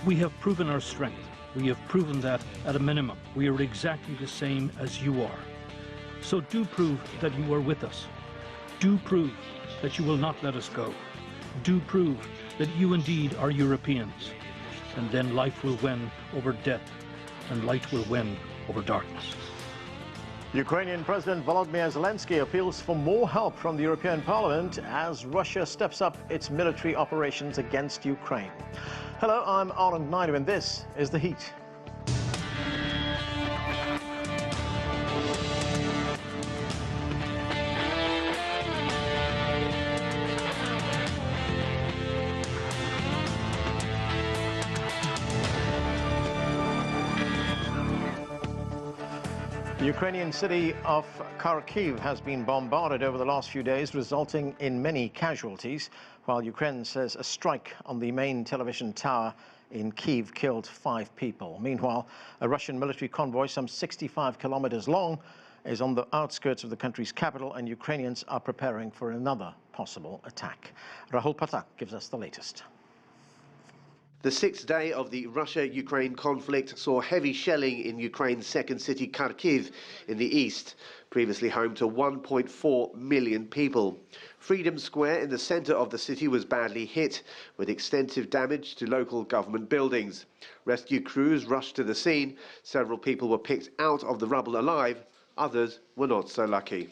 We have proven our strength. We have proven that, at a minimum, we are exactly the same as you are. So do prove that you are with us. Do prove that you will not let us go. Do prove that you indeed are Europeans. And then life will win over death, and light will win over darkness. Ukrainian President Volodymyr Zelensky appeals for more help from the European Parliament as Russia steps up its military operations against Ukraine. Hello, I'm Anand Naidu, and this is The Heat. The Ukrainian city of Kharkiv has been bombarded over the last few days, resulting in many casualties, while Ukraine says a strike on the main television tower in Kyiv killed 5 people. Meanwhile, a Russian military convoy some 65 kilometers long is on the outskirts of the country's capital, and Ukrainians are preparing for another possible attack. Rahul Patak gives us the latest. The 6th day of the Russia-Ukraine conflict saw heavy shelling in Ukraine's second city, Kharkiv, in the east, previously home to 1.4 million people. Freedom Square in the center of the city was badly hit, with extensive damage to local government buildings. Rescue crews rushed to the scene. Several people were picked out of the rubble alive. Others were not so lucky.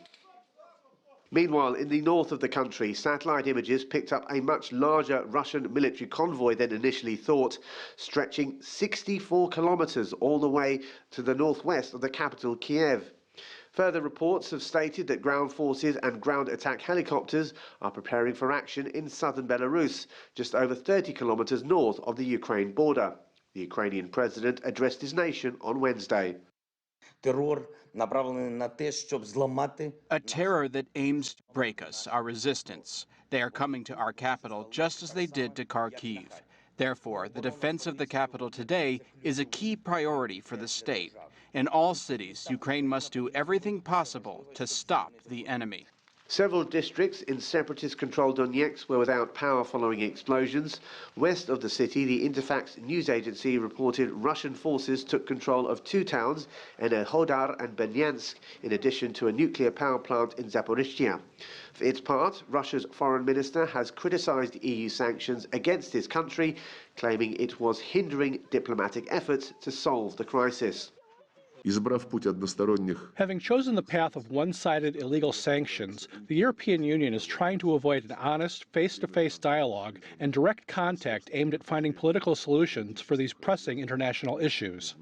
Meanwhile, in the north of the country, satellite images picked up a much larger Russian military convoy than initially thought, stretching 64 kilometers all the way to the northwest of the capital, Kiev. Further reports have stated that ground forces and ground attack helicopters are preparing for action in southern Belarus, just over 30 kilometers north of the Ukraine border. The Ukrainian president addressed his nation on Wednesday. A terror that aims to break us, our resistance. They are coming to our capital just as they did to Kharkiv. Therefore, the defense of the capital today is a key priority for the state. In all cities, Ukraine must do everything possible to stop the enemy. Several districts in separatist-controlled Donetsk were without power following explosions. West of the city, the Interfax news agency reported Russian forces took control of 2 towns, Enerhodar and Bernyansk, in addition to a nuclear power plant in Zaporizhzhia. For its part, Russia's foreign minister has criticized EU sanctions against his country, claiming it was hindering diplomatic efforts to solve the crisis. Having chosen the path of one-sided illegal sanctions, the European Union is trying to avoid an honest, face-to-face dialogue and direct contact aimed at finding political solutions for these pressing international issues.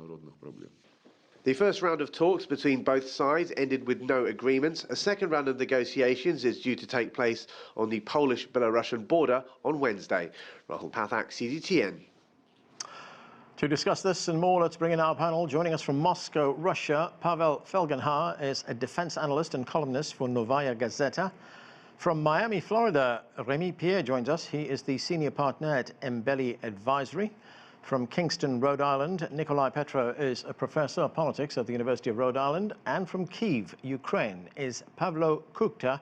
The first round of talks between both sides ended with no agreements. A second round of negotiations is due to take place on the Polish-Belarusian border on Wednesday. Rahul Pathak, CGTN. To discuss this and more, let's bring in our panel. Joining us from Moscow, Russia, Pavel Felgenhauer is a defense analyst and columnist for Novaya Gazeta. From Miami, Florida, Remi Piet joins us. He is the senior partner at Embellie Advisory. From Kingston, Rhode Island, Nicolai Petro is a professor of politics at the University of Rhode Island. And from Kyiv, Ukraine, is Pavlo Kukhta.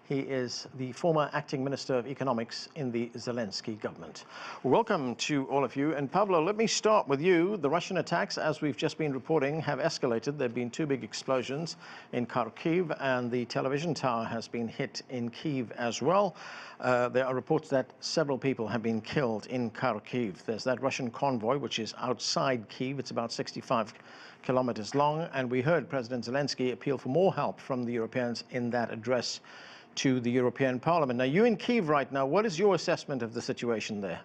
He is the former acting minister of economics in the Zelensky government. Welcome to all of you. And Pavlo, let me start with you. The Russian attacks, as we've just been reporting, have escalated. There have been 2 big explosions in Kharkiv, and the television tower has been hit in Kyiv as well. There are reports that several people have been killed in Kharkiv. There's that Russian convoy, which is outside Kyiv. It's about 65 kilometers long. And we heard President Zelensky appeal for more help from the Europeans in that address to the European Parliament. Now, you're in Kyiv right now. What is your assessment of the situation there?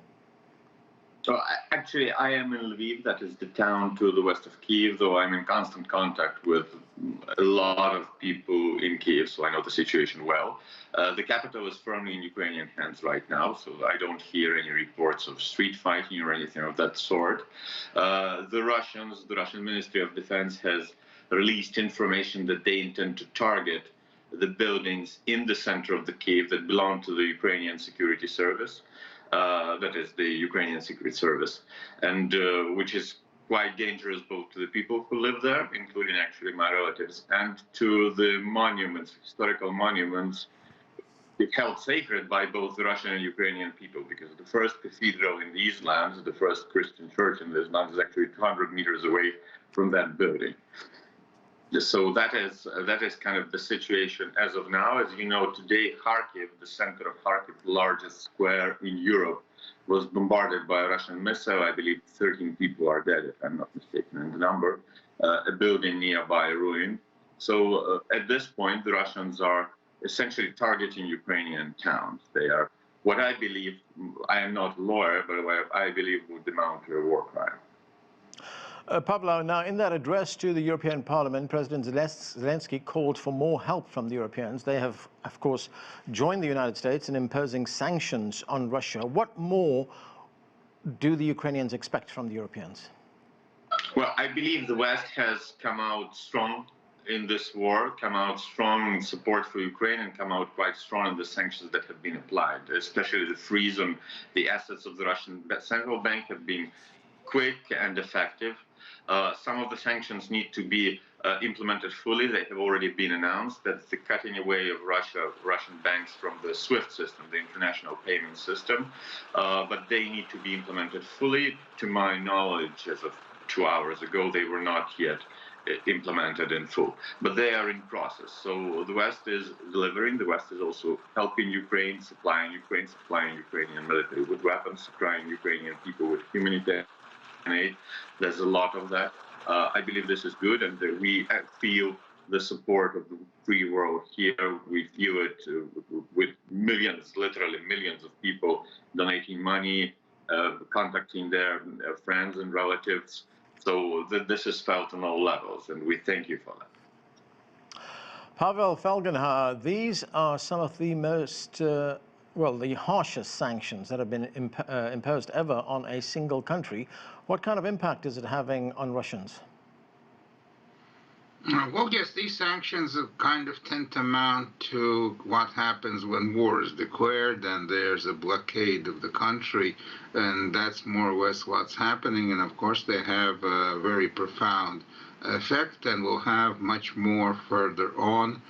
So actually, I am in Lviv, that is the town to the west of Kyiv, though I'm in constant contact with a lot of people in Kyiv, so I know the situation well. The capital is firmly in Ukrainian hands right now, so I don't hear any reports of street fighting or anything of that sort. The Russian Ministry of Defense has released information that they intend to target the buildings in the center of the Kyiv that belong to the Ukrainian Security Service, that is the Ukrainian Secret Service, and which is quite dangerous both to the people who live there, including actually my relatives, and to the monuments, historical monuments, held sacred by both the Russian and Ukrainian people, because the first cathedral in these lands, the first Christian church in these lands, is actually 200 meters away from that building. So that is kind of the situation as of now. As you know, today Kharkiv, the center of Kharkiv, the largest square in Europe, was bombarded by a Russian missile. I believe 13 people are dead, if I'm not mistaken in the number. A building nearby ruined. So at this point, the Russians are essentially targeting Ukrainian towns. They are, what I believe, I am not a lawyer, but what I believe would amount to a war crime. Pavlo, now in that address to the European Parliament, President Zelensky called for more help from the Europeans. They have, of course, joined the United States in imposing sanctions on Russia. What more do the Ukrainians expect from the Europeans? Well, I believe the West has come out strong in this war, come out strong in support for Ukraine, and come out quite strong in the sanctions that have been applied, especially the freeze on the assets of the Russian central bank have been quick and effective. Some of the sanctions need to be implemented fully. They have already been announced. That's the cutting away of Russian banks from the SWIFT system, the international payment system. But they need to be implemented fully. To my knowledge, as of 2 hours ago, they were not yet implemented in full. But they are in process. So the West is delivering. The West is also helping Ukraine, supplying Ukrainian military with weapons, supplying Ukrainian people with humanitarian aid. There's a lot of that. I believe this is good, and we feel the support of the free world here. We feel it with millions, literally millions of people donating money, contacting their friends and relatives. So this is felt on all levels, and we thank you for that. Pavel Felgenhauer, these are some of the most well, the harshest sanctions that have been imposed ever on a single country. What kind of impact is it having on Russians? Well, yes, these sanctions kind of tend to amount to what happens when war is declared and there's a blockade of the country, and that's more or less what's happening. And of course, they have a very profound effect and will have much more further on.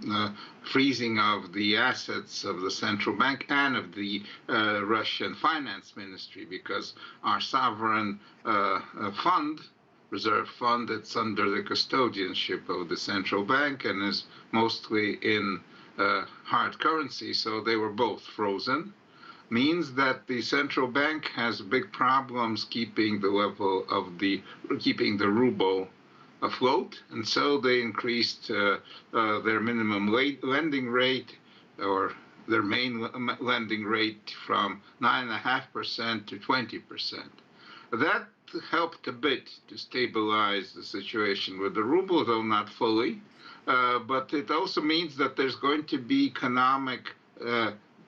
The freezing of the assets of the central bank and of the Russian finance ministry, because our sovereign fund, reserve fund, it's under the custodianship of the central bank and is mostly in hard currency, so they were both frozen, means that the central bank has big problems keeping the level of keeping the ruble afloat, and so they increased their minimum lending rate, or their main lending rate, from 9.5% to 20%. That helped a bit to stabilize the situation with the ruble, though not fully. But it also means that there's going to be economic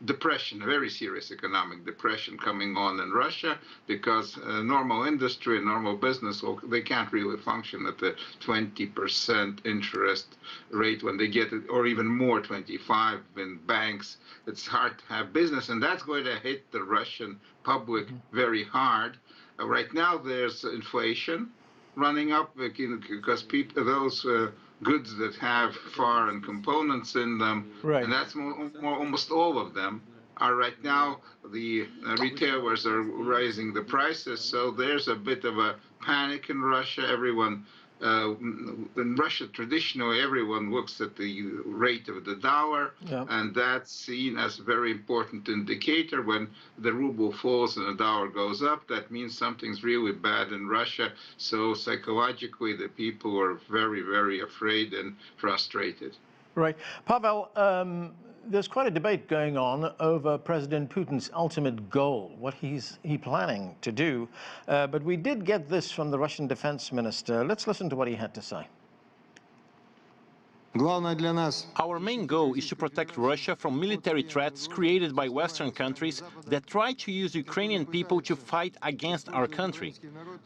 depression, a very serious economic depression coming on in Russia, because normal industry and normal business, well, they can't really function at the 20% interest rate when they get it, or even more, 25 in banks. It's hard to have business, and that's going to hit the Russian public very hard. Right now, there's inflation running up because those goods that have foreign components in them, right, and that's almost all of them, are right now, the retailers are raising the prices, so there's a bit of a panic in Russia. Everyone, in Russia, traditionally, everyone looks at the rate of the dollar, yep, and that's seen as a very important indicator. When the ruble falls and the dollar goes up, that means something's really bad in Russia. So psychologically, the people are very, very afraid and frustrated. Right. Pavel, there's quite a debate going on over President Putin's ultimate goal, what he's planning to do. But we did get this from the Russian defense minister. Let's listen to what he had to say. Our main goal is to protect Russia from military threats created by Western countries that try to use Ukrainian people to fight against our country.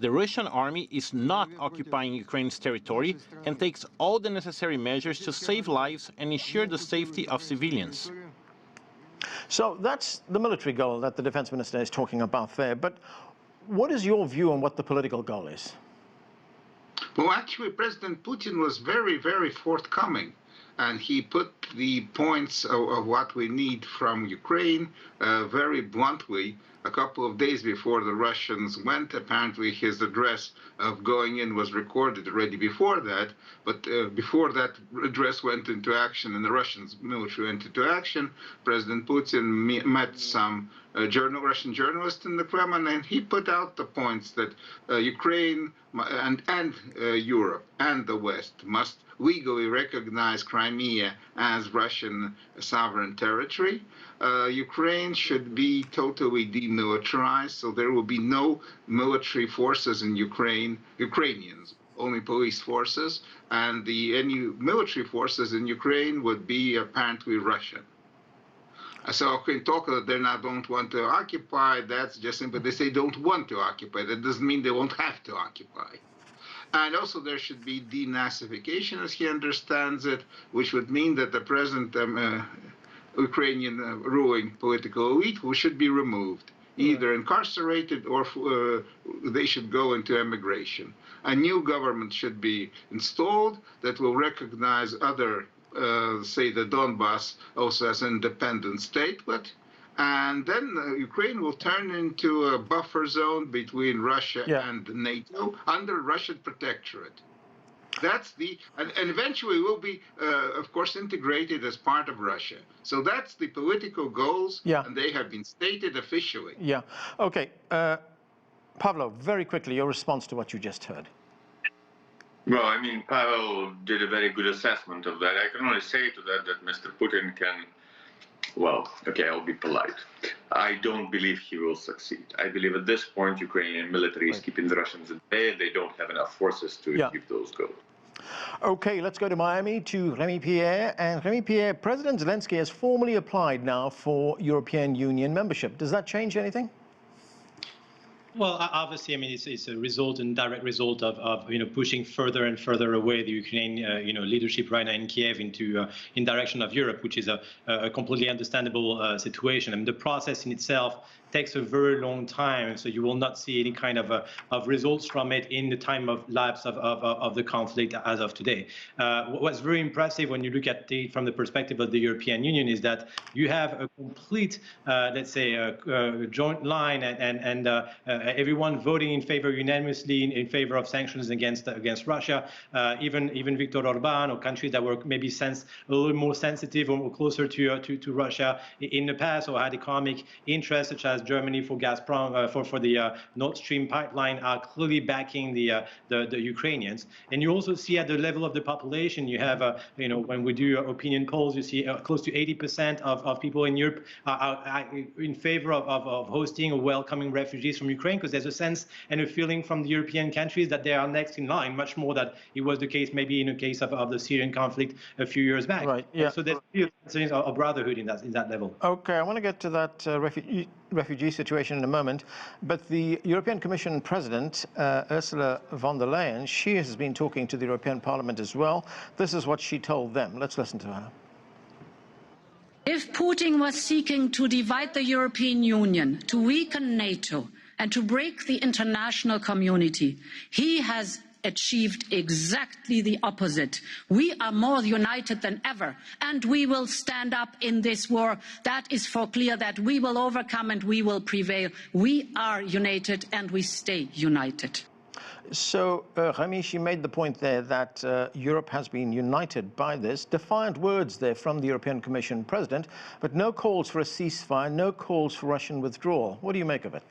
The Russian army is not occupying Ukraine's territory and takes all the necessary measures to save lives and ensure the safety of civilians. So that's the military goal that the defense minister is talking about there. But what is your view on what the political goal is? Well, actually, President Putin was very, very forthcoming and he put the points of what we need from Ukraine very bluntly. A couple of days before the Russians went, apparently his address of going in was recorded already before that, but before that address went into action and the Russian military went into action, President Putin met some Russian journalists in the Kremlin, and he put out the points that Ukraine and Europe and the West must legally recognize Crimea as Russian sovereign territory. Ukraine should be totally demilitarized, so there will be no military forces in Ukraine, Ukrainians, only police forces, and any military forces in Ukraine would be apparently Russian. So I can talk that they don't want to occupy, that's just simply they say don't want to occupy. That doesn't mean they won't have to occupy. And also there should be denazification, as he understands it, which would mean that the present Ukrainian ruling political elite who should be removed, either incarcerated or they should go into emigration. A new government should be installed that will recognize other, say the Donbass also as an independent statelet, and then Ukraine will turn into a buffer zone between Russia and NATO under Russian protectorate. That's and eventually will be, of course, integrated as part of Russia. So that's the political goals, and they have been stated officially. Yeah. Okay. Pavlo, very quickly, your response to what you just heard. Well, I mean, Pavel did a very good assessment of that. I can only say to that Mr. Putin can, well, okay, I'll be polite. I don't believe he will succeed. I believe at this point, Ukrainian military is keeping the Russians at bay. They don't have enough forces to achieve those goals. Okay, let's go to Miami to Remi Piet. And Remi Piet, President Zelensky has formally applied now for European Union membership. Does that change anything? Well, obviously, I mean, it's a result and direct result of pushing further and further away the Ukrainian leadership right now in Kiev into in direction of Europe, which is a completely understandable situation. I mean, the process in itself takes a very long time, so you will not see any kind of results from it in the time of lapse of the conflict as of today. What's very impressive when you look at it from the perspective of the European Union is that you have a complete, let's say, joint line and everyone voting in favor unanimously in favor of sanctions against Russia. Even Viktor Orban or countries that were maybe a little more sensitive or closer to Russia in the past or had economic interests, such as Germany for Gazprom for the Nord Stream pipeline, are clearly backing the Ukrainians. And you also see at the level of the population, you have when we do opinion polls, you see close to 80% of people in Europe are in favor of hosting or welcoming refugees from Ukraine, because there's a sense and a feeling from the European countries that they are next in line, much more than it was the case maybe in the case of the Syrian conflict a few years back. Right. Yeah. So there's still a sense of brotherhood in that level. Okay, I want to get to that refugee situation in a moment, but the European Commission President, Ursula von der Leyen, she has been talking to the European Parliament as well. This is what she told them. Let's listen to her. If Putin was seeking to divide the European Union, to weaken NATO, and to break the international community, he has achieved exactly the opposite. We are more united than ever, and we will stand up in this war. That is for clear, that we will overcome and we will prevail. We are united and we stay united. So, Remi, she made the point there that Europe has been united by this. Defiant words there from the European Commission President, but no calls for a ceasefire, no calls for Russian withdrawal. What do you make of it?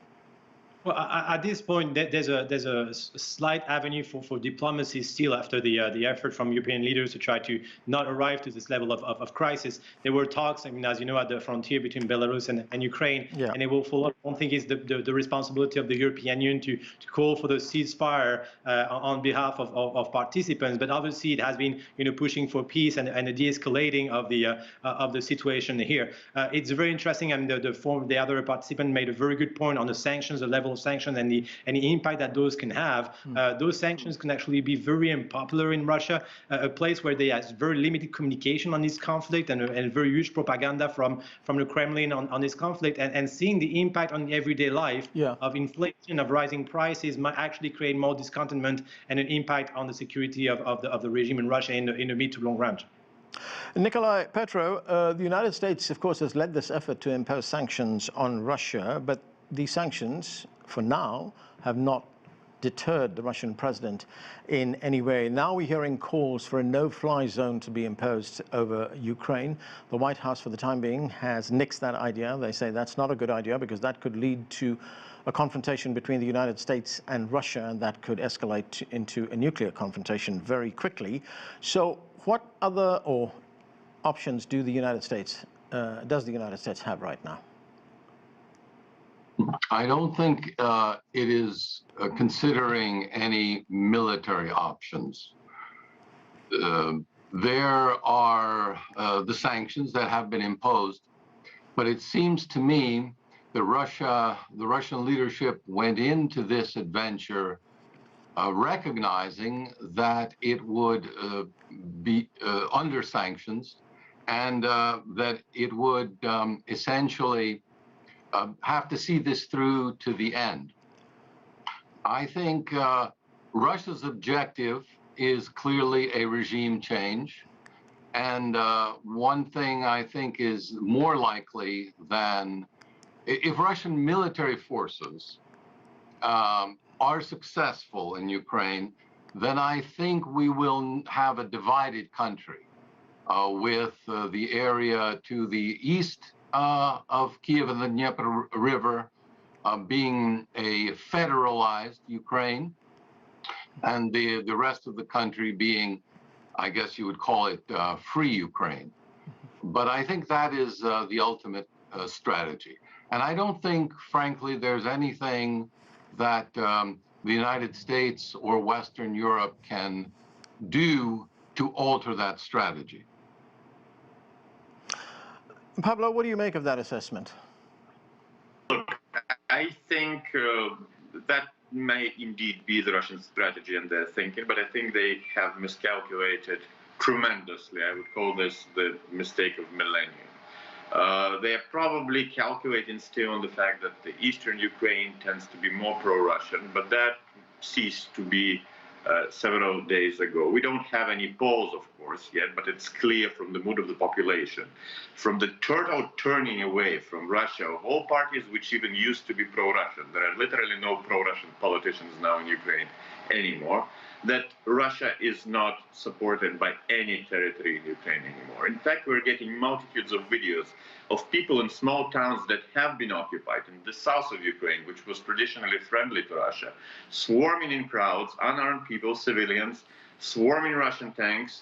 Well, at this point, there's a slight avenue for diplomacy still after the effort from European leaders to try to not arrive to this level of crisis. There were talks, I mean, as you know, at the frontier between Belarus and Ukraine, and it will follow. I don't think it's the responsibility of the European Union to call for the ceasefire on behalf of participants, but obviously it has been pushing for peace and a de-escalating of the situation here. It's very interesting, and the other participant made a very good point on the sanctions, the level of sanctions and the impact that those can have. Those sanctions can actually be very unpopular in Russia, a place where there is very limited communication on this conflict and very huge propaganda from the Kremlin on this conflict, and seeing the impact on everyday life of inflation, of rising prices, might actually create more discontentment and an impact on the security of the regime in Russia in the mid to long run. Nicolai Petro, the United States, of course, has led this effort to impose sanctions on Russia, but these sanctions, for now, have not deterred the Russian president in any way. Now we're hearing calls for a no-fly zone to be imposed over Ukraine. The White House, for the time being, has nixed that idea. They say that's not a good idea because that could lead to a confrontation between the United States and Russia, and that could escalate into a nuclear confrontation very quickly. So what other options does the United States have right now? I don't think it is considering any military options. There are the sanctions that have been imposed, but it seems to me that the Russian leadership went into this adventure recognizing that it would be under sanctions and that it would essentially have to see this through to the end. I think Russia's objective is clearly a regime change. And one thing I think is more likely than if Russian military forces are successful in Ukraine, then I think we will have a divided country with the area to the east of Kiev and the Dnieper River being a federalized Ukraine, and the rest of the country being, I guess you would call it, free Ukraine. But I think that is the ultimate strategy. And I don't think, frankly, there's anything that the United States or Western Europe can do to alter that strategy. Pavlo, what do you make of that assessment? Look, I think that may indeed be the Russian strategy and their thinking, but I think they have miscalculated tremendously. I would call this the mistake of millennium. They are probably calculating still on the fact that the eastern Ukraine tends to be more pro-Russian, but that ceased to be several days ago. We don't have any polls, of course, yet, but it's clear from the mood of the population, from the total turning away from Russia of all parties which even used to be pro-Russian. There are literally no pro-Russian politicians now in Ukraine anymore, that Russia is not supported by any territory in Ukraine anymore. In fact, we're getting multitudes of videos of people in small towns that have been occupied in the south of Ukraine, which was traditionally friendly to Russia, swarming in crowds, unarmed people, civilians, swarming Russian tanks,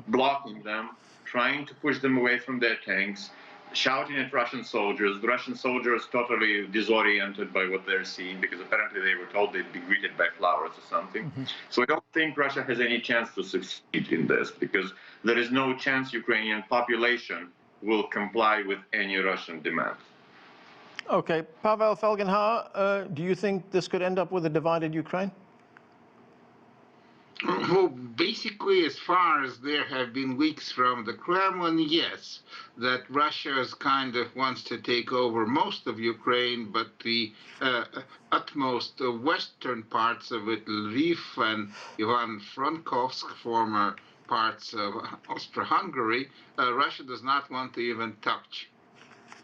blocking them, trying to push them away from their tanks, shouting at Russian soldiers. The Russian soldiers totally disoriented by what they're seeing because apparently they were told they'd be greeted by flowers or something. So I don't think Russia has any chance to succeed in this because there is no chance Ukrainian population will comply with any Russian demand. Okay, Pavel Felgenhauer, do you think this could end up with a divided Ukraine? Well, basically, as far as there have been leaks from the Kremlin, yes, that Russia kind of wants to take over most of Ukraine, but the utmost western parts of it, Lviv and Ivano-Frankovsk, former parts of Austro-Hungary, Russia does not want to even touch.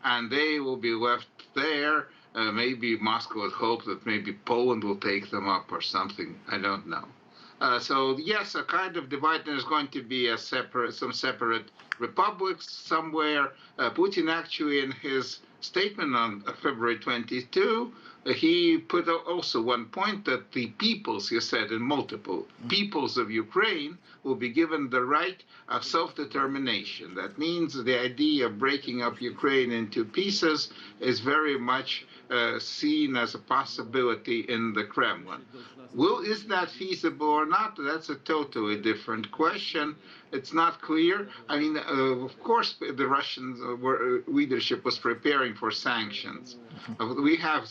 And they will be left there. Maybe Moscow would hope that maybe Poland will take them up or something. I don't know. So yes, a kind of divide. There's going to be some separate republics somewhere. Putin actually, in his statement on February 22, he put also one point that the peoples, he said in multiple, peoples of Ukraine will be given the right of self-determination. That means the idea of breaking up Ukraine into pieces is very much seen as a possibility in the Kremlin. Is that feasible or not? That's a totally different question. It's not clear. I mean, of course, the Russian leadership was preparing for sanctions. We have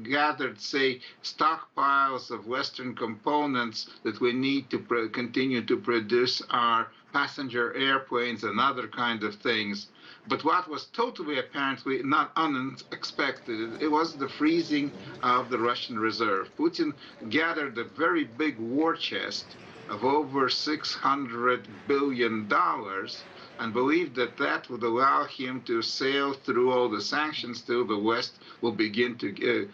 gathered, say, stockpiles of Western components that we need to continue to produce our passenger airplanes and other kind of things. But what was totally apparently not unexpected, it was the freezing of the Russian reserve. Putin gathered a very big war chest of over $600 billion, and believed that that would allow him to sail through all the sanctions till the West will begin to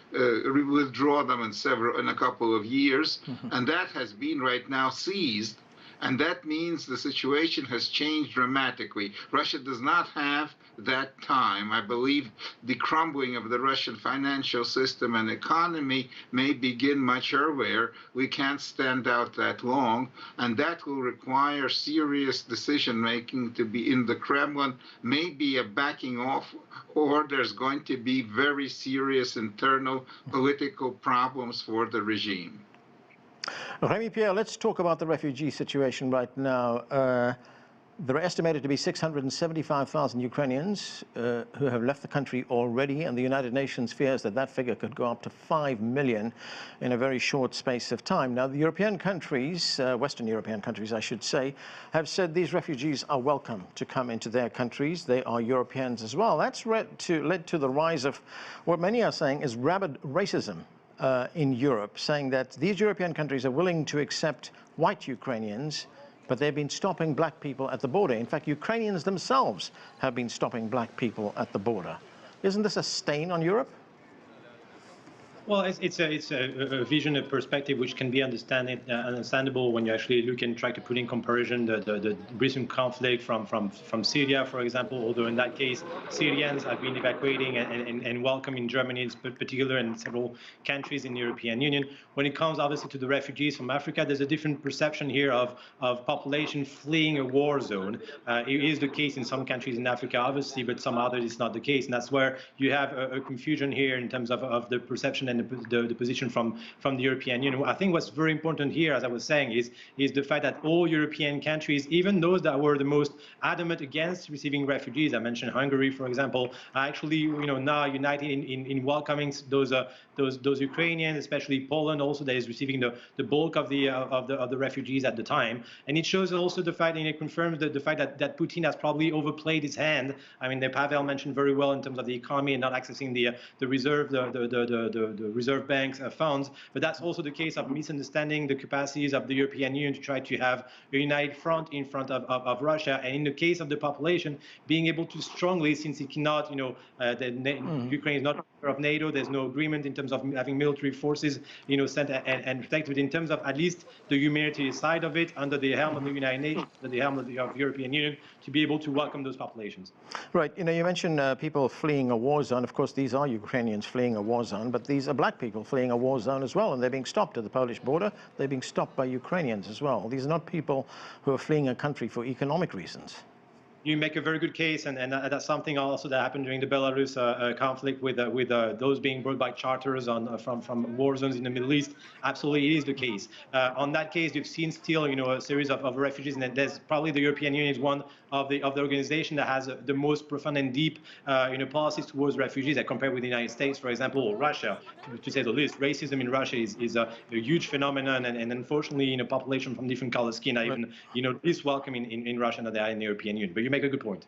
withdraw them in a couple of years. And that has been right now seized. And that means the situation has changed dramatically. Russia does not have that time. I believe the crumbling of the Russian financial system and economy may begin much earlier. We can't stand out that long, and that will require serious decision-making to be in the Kremlin, maybe a backing off, or there's going to be very serious internal political problems for the regime. Remi Piet, let's talk about the refugee situation right now. There are estimated to be 675,000 Ukrainians who have left the country already, and the United Nations fears that that figure could go up to 5 million in a very short space of time. Now, the European countries, Western European countries, I should say, have said these refugees are welcome to come into their countries. They are Europeans as well. That's led to the rise of what many are saying is rabid racism in Europe, saying that these European countries are willing to accept white Ukrainians, but they've been stopping black people at the border. In fact, Ukrainians themselves have been stopping black people at the border. Isn't this a stain on Europe? Well, it's a vision, a perspective which can be understandable when you actually look and try to put in comparison the recent conflict from Syria, for example, although in that case, Syrians have been evacuating and welcome in Germany in particular and several countries in the European Union. When it comes, obviously, to the refugees from Africa, there's a different perception here of population fleeing a war zone. It is the case in some countries in Africa, obviously, but some others it's not the case. And that's where you have a confusion here in terms of the perception and the position from the European Union. I think what's very important here, as I was saying, is the fact that all European countries, even those that were the most adamant against receiving refugees, I mentioned Hungary, for example, are actually now united in welcoming those Ukrainians, especially Poland, also that is receiving the bulk of the refugees at the time. And it shows also the fact, and it confirms the fact that Putin has probably overplayed his hand. I mean, Pavel mentioned very well in terms of the economy and not accessing the reserve, the reserve banks funds, but that's also the case of misunderstanding the capacities of the European Union to try to have a united front in front of Russia. And in the case of the population, being able to strongly, since it cannot, Ukraine is not a member of NATO, there's no agreement in terms of having military forces, sent and protected in terms of at least the humanitarian side of it under the helm of the United Nations, under the helm of the European Union, to be able to welcome those populations. Right. You mentioned people fleeing a war zone. Of course, these are Ukrainians fleeing a war zone, but these are black people fleeing a war zone as well, and they're being stopped at the Polish border. They're being stopped by Ukrainians as well. These are not people who are fleeing a country for economic reasons. You make a very good case, and that's something also that happened during the Belarus conflict with those being brought by charters from war zones in the Middle East. Absolutely, it is the case. On that case, you've seen still a series of refugees, and there's probably the European Union is one of the organization that has the most profound and deep policies towards refugees, that compared with the United States, for example, or Russia, to say the least. Racism in Russia is a huge phenomenon, and unfortunately, population from different color skin are even least welcome in Russia than they are in the European Union. But you make a good point.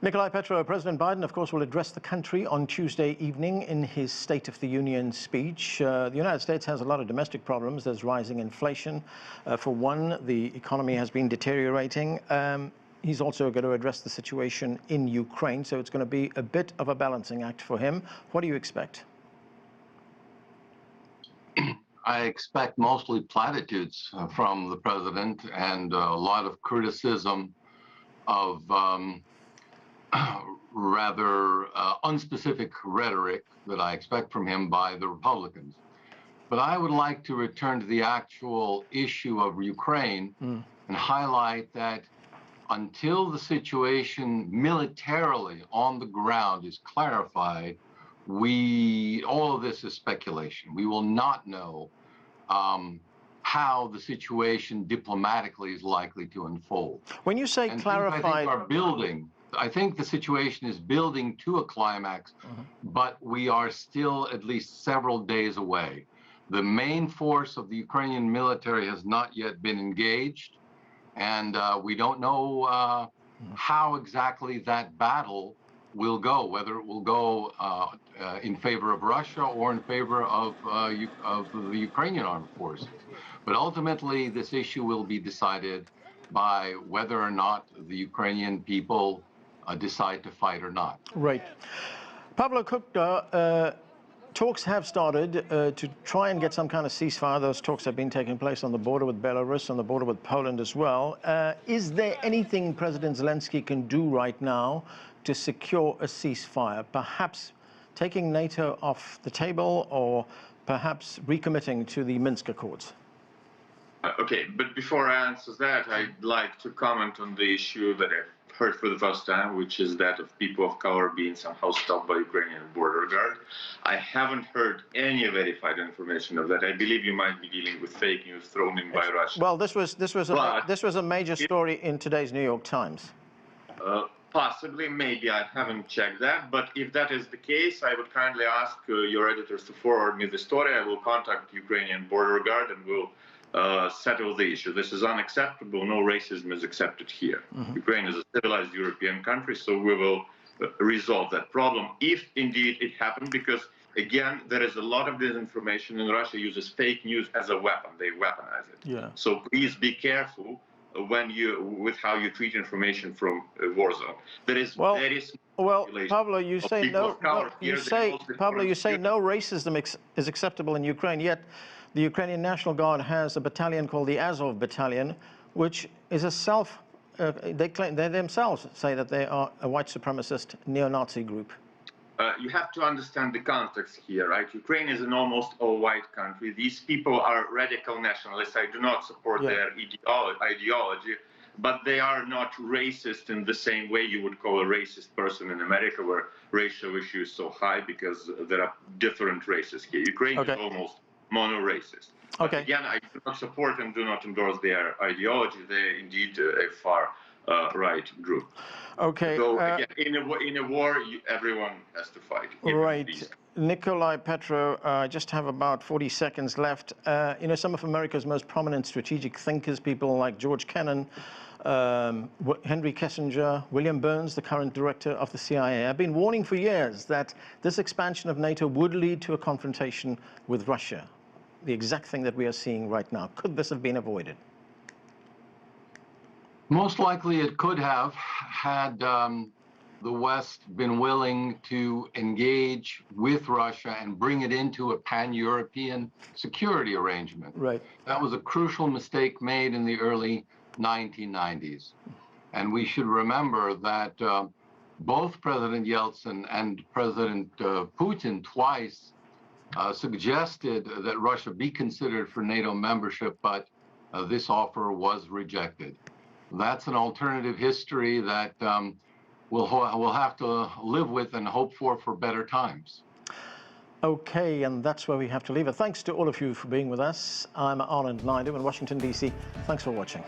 Nicolai Petro, President Biden, of course, will address the country on Tuesday evening in his State of the Union speech. The United States has a lot of domestic problems. There's rising inflation. For one, the economy has been deteriorating. He's also going to address the situation in Ukraine, so it's going to be a bit of a balancing act for him. What do you expect? I expect mostly platitudes from the president and a lot of criticism of rather unspecific rhetoric that I expect from him by the Republicans. But I would like to return to the actual issue of Ukraine and highlight that until the situation militarily on the ground is clarified, all of this is speculation. We will not know how the situation diplomatically is likely to unfold. When you say clarified, I think the situation is building to a climax, but we are still at least several days away. The main force of the Ukrainian military has not yet been engaged, and we don't know how exactly that battle will go, whether it will go in favor of Russia or in favor of the Ukrainian armed forces. But ultimately, this issue will be decided by whether or not the Ukrainian people decide to fight or not. Right. Pavlo Kukhta, talks have started to try and get some kind of ceasefire. Those talks have been taking place on the border with Belarus, on the border with Poland as well. Is there anything President Zelensky can do right now to secure a ceasefire? Perhaps taking NATO off the table, or perhaps recommitting to the Minsk Accords? Okay, but before I answer that, I'd like to comment on the issue that I've heard for the first time, which is that of people of color being somehow stopped by Ukrainian border guard. I haven't heard any verified information of that. I believe you might be dealing with fake news thrown in by Russia. Well, this was a major story in today's New York Times. Possibly, maybe I haven't checked that, but if that is the case, I would kindly ask your editors to forward me the story. I will contact Ukrainian border guard and we'll settle the issue. This is unacceptable. No racism is accepted here. Ukraine is a civilized European country, so we will resolve that problem if indeed it happened, because again, there is a lot of disinformation, and Russia uses fake news as a weapon. They weaponize it. Yeah. So please be careful with how you treat information from a war zone. Well, Pavlo, you say no racism is acceptable in Ukraine, yet the Ukrainian National Guard has a battalion called the Azov Battalion, which is they themselves say that they are a white supremacist neo-Nazi group. You have to understand the context here, right? Ukraine is an almost all-white country. These people are radical nationalists. I do not support their ideology, but they are not racist in the same way you would call a racist person in America, where racial issue is so high because there are different races here. Ukraine is almost mono-racist. But again, I do not support and do not endorse their ideology. They're indeed a far right group. Okay. So again, in a war, everyone has to fight. Right. Nicolai Petro, I just have about 40 seconds left. You know, some of America's most prominent strategic thinkers, people like George Kennan, Henry Kissinger, William Burns, the current director of the CIA, have been warning for years that this expansion of NATO would lead to a confrontation with Russia. The exact thing that we are seeing right now. Could this have been avoided? Most likely it could have, had the West been willing to engage with Russia and bring it into a pan-European security arrangement. Right. That was a crucial mistake made in the early 1990s. And we should remember that both President Yeltsin and President Putin twice suggested that Russia be considered for NATO membership, but this offer was rejected. That's an alternative history that we'll have to live with and hope for better times. Okay, and that's where we have to leave it. Thanks to all of you for being with us. I'm Anand Naidu in Washington, D.C. Thanks for watching.